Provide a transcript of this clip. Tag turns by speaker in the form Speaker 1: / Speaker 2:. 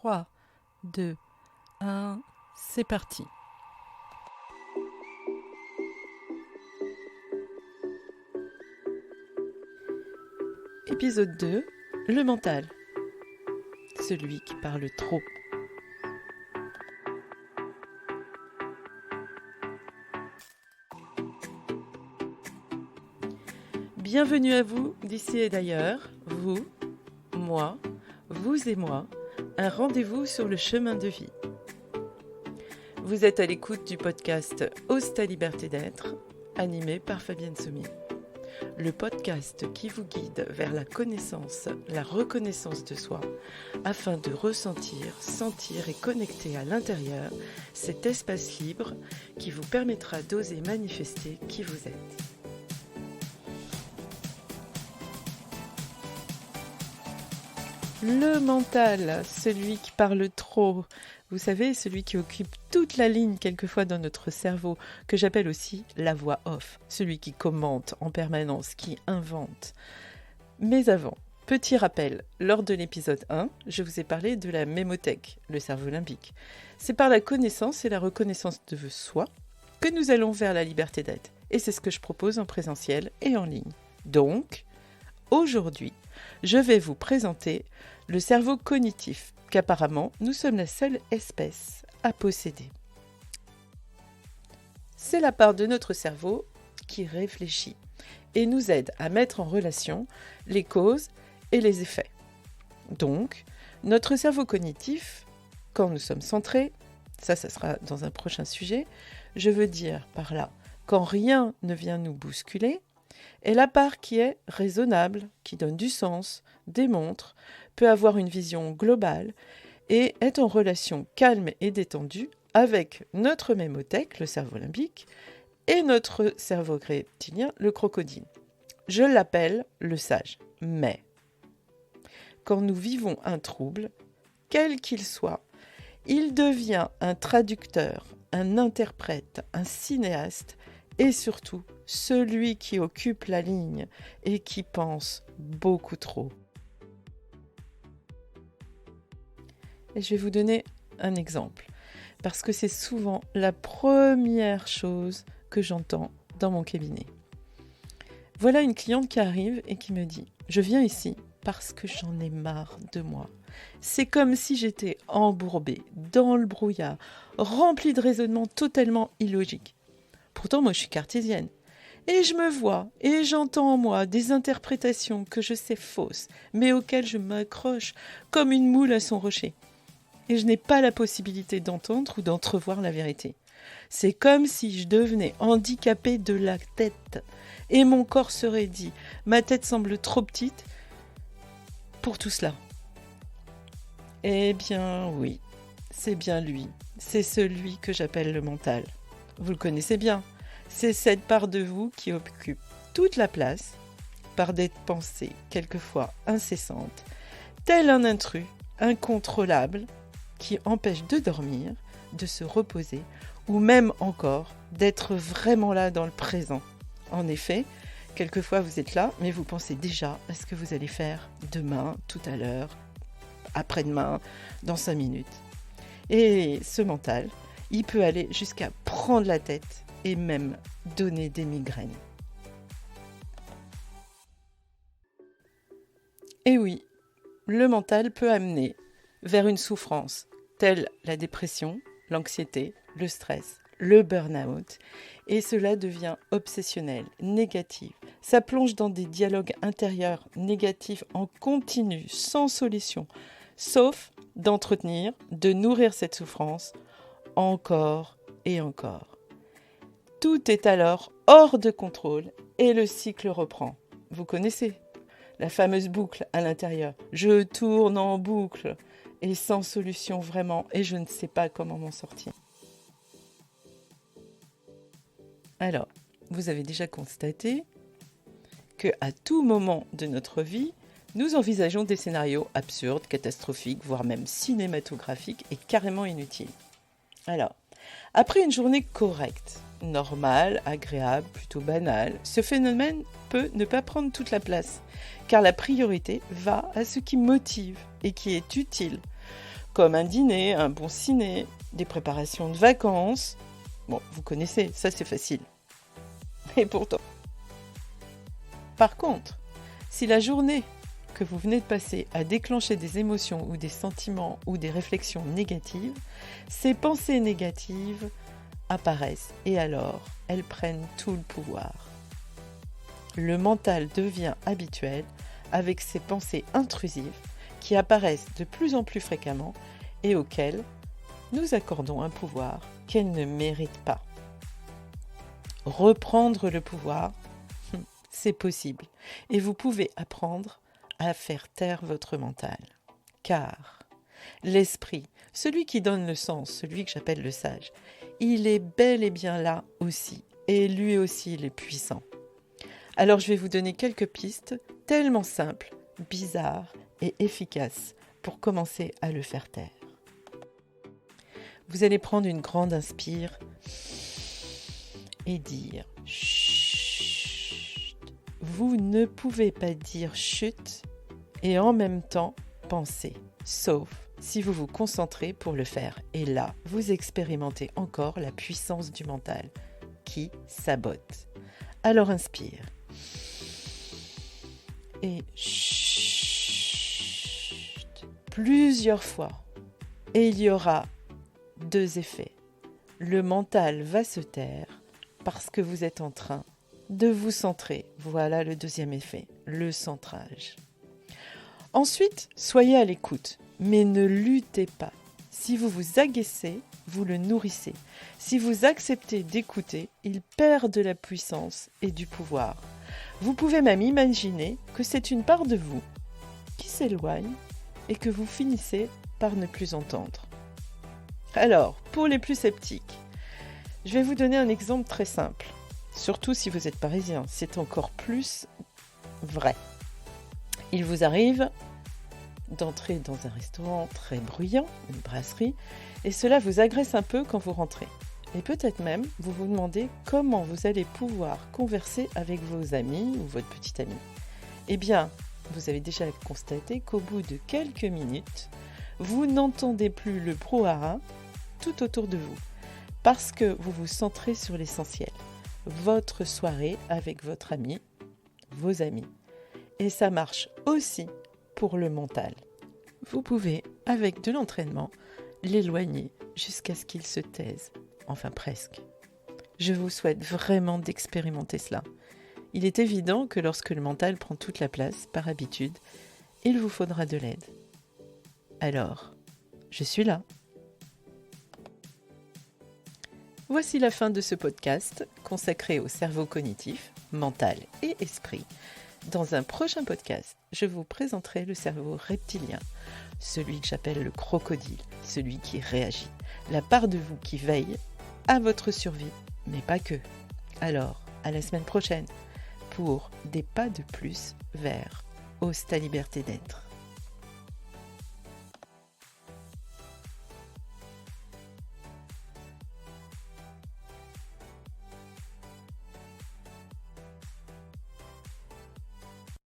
Speaker 1: 3, 2, 1, c'est parti. Épisode 2, le mental. Celui qui parle trop. Bienvenue à vous d'ici et d'ailleurs, vous, moi, vous et moi, un rendez-vous sur le chemin de vie. Vous êtes à l'écoute du podcast Ose ta liberté d'être, animé par Fabienne Sommier. Le podcast qui vous guide vers la connaissance, la reconnaissance de soi, afin de ressentir, sentir et connecter à l'intérieur cet espace libre qui vous permettra d'oser manifester qui vous êtes. Le mental, celui qui parle trop, vous savez, celui qui occupe toute la ligne quelquefois dans notre cerveau, que j'appelle aussi la voix off, celui qui commente en permanence, qui invente. Mais avant, petit rappel, lors de l'épisode 1, je vous ai parlé de la mémothèque, le cerveau limbique. C'est par la connaissance et la reconnaissance de soi que nous allons vers la liberté d'être. Et c'est ce que je propose en présentiel et en ligne. Donc, aujourd'hui, je vais vous présenter le cerveau cognitif, qu'apparemment nous sommes la seule espèce à posséder. C'est la part de notre cerveau qui réfléchit et nous aide à mettre en relation les causes et les effets. Donc, notre cerveau cognitif, quand nous sommes centrés, ça sera dans un prochain sujet, je veux dire par là, quand rien ne vient nous bousculer, est la part qui est raisonnable, qui donne du sens, démontre, peut avoir une vision globale et est en relation calme et détendue avec notre mémothèque, le cerveau limbique, et notre cerveau reptilien, le crocodile. Je l'appelle le sage. Mais, quand nous vivons un trouble, quel qu'il soit, il devient un traducteur, un interprète, un cinéaste, et surtout celui qui occupe la ligne et qui pense beaucoup trop. Et je vais vous donner un exemple, parce que c'est souvent la première chose que j'entends dans mon cabinet. Voilà une cliente qui arrive et qui me dit « Je viens ici parce que j'en ai marre de moi. C'est comme si j'étais embourbée dans le brouillard, remplie de raisonnements totalement illogiques. Pourtant, moi, je suis cartésienne. Et je me vois et j'entends en moi des interprétations que je sais fausses, mais auxquelles je m'accroche comme une moule à son rocher. Et je n'ai pas la possibilité d'entendre ou d'entrevoir la vérité. C'est comme si je devenais handicapée de la tête. Et mon corps serait dit, ma tête semble trop petite pour tout cela. Eh bien oui, c'est bien lui. C'est celui que j'appelle le mental. Vous le connaissez bien. C'est cette part de vous qui occupe toute la place par des pensées quelquefois incessantes, tel un intrus incontrôlable qui empêche de dormir, de se reposer ou même encore d'être vraiment là dans le présent. En effet, quelquefois vous êtes là, mais vous pensez déjà à ce que vous allez faire demain, tout à l'heure, après-demain, dans 5 minutes. Et ce mental, il peut aller jusqu'à prendre la tête et même donner des migraines. Et oui, le mental peut amener vers une souffrance, telle la dépression, l'anxiété, le stress, le burn-out, et cela devient obsessionnel, négatif. Ça plonge dans des dialogues intérieurs négatifs en continu, sans solution, sauf d'entretenir, de nourrir cette souffrance encore et encore. Tout est alors hors de contrôle et le cycle reprend. Vous connaissez la fameuse boucle à l'intérieur. Je tourne en boucle et sans solution vraiment et je ne sais pas comment m'en sortir. Alors, vous avez déjà constaté qu'à tout moment de notre vie, nous envisageons des scénarios absurdes, catastrophiques, voire même cinématographiques et carrément inutiles. Alors, après une journée correcte, normale, agréable, plutôt banale, ce phénomène peut ne pas prendre toute la place, car la priorité va à ce qui motive et qui est utile, comme un dîner, un bon ciné, des préparations de vacances. Bon, vous connaissez, ça c'est facile. Et pourtant. Par contre, si la journée que vous venez de passer a déclenché des émotions ou des sentiments ou des réflexions négatives, ces pensées négatives apparaissent et alors elles prennent tout le pouvoir. Le mental devient habituel avec ces pensées intrusives qui apparaissent de plus en plus fréquemment et auxquelles nous accordons un pouvoir qu'elles ne méritent pas. Reprendre le pouvoir, c'est possible et vous pouvez apprendre à faire taire votre mental. Car l'esprit, celui qui donne le sens, celui que j'appelle le sage, il est bel et bien là aussi, et lui aussi il est puissant. Alors je vais vous donner quelques pistes tellement simples, bizarres et efficaces pour commencer à le faire taire. Vous allez prendre une grande inspire et dire chut. Vous ne pouvez pas dire chut et en même temps penser, sauf si vous vous concentrez pour le faire. Et là, vous expérimentez encore la puissance du mental qui sabote. Alors inspire. Et chut, plusieurs fois. Et il y aura 2 effets. Le mental va se taire parce que vous êtes en train de vous centrer. Voilà le 2e effet, le centrage. Ensuite, soyez à l'écoute, mais ne luttez pas. Si vous vous agacez, vous le nourrissez. Si vous acceptez d'écouter, il perd de la puissance et du pouvoir. Vous pouvez même imaginer que c'est une part de vous qui s'éloigne et que vous finissez par ne plus entendre. Alors, pour les plus sceptiques, je vais vous donner un exemple très simple. Surtout si vous êtes parisien, c'est encore plus vrai. Il vous arrive d'entrer dans un restaurant très bruyant, une brasserie, et cela vous agresse un peu quand vous rentrez. Et peut-être même, vous vous demandez comment vous allez pouvoir converser avec vos amis ou votre petit ami. Eh bien, vous avez déjà constaté qu'au bout de quelques minutes, vous n'entendez plus le brouhaha tout autour de vous, parce que vous vous centrez sur l'essentiel, votre soirée avec votre ami, vos amis. Et ça marche aussi pour le mental. Vous pouvez, avec de l'entraînement, l'éloigner jusqu'à ce qu'il se taise. Enfin presque. Je vous souhaite vraiment d'expérimenter cela. Il est évident que lorsque le mental prend toute la place, par habitude, il vous faudra de l'aide. Alors, je suis là. Voici la fin de ce podcast consacré au cerveau cognitif, mental et esprit. Dans un prochain podcast, je vous présenterai le cerveau reptilien, celui que j'appelle le crocodile, celui qui réagit, la part de vous qui veille à votre survie, mais pas que. Alors, à la semaine prochaine pour des pas de plus vers Ose ta liberté d'être.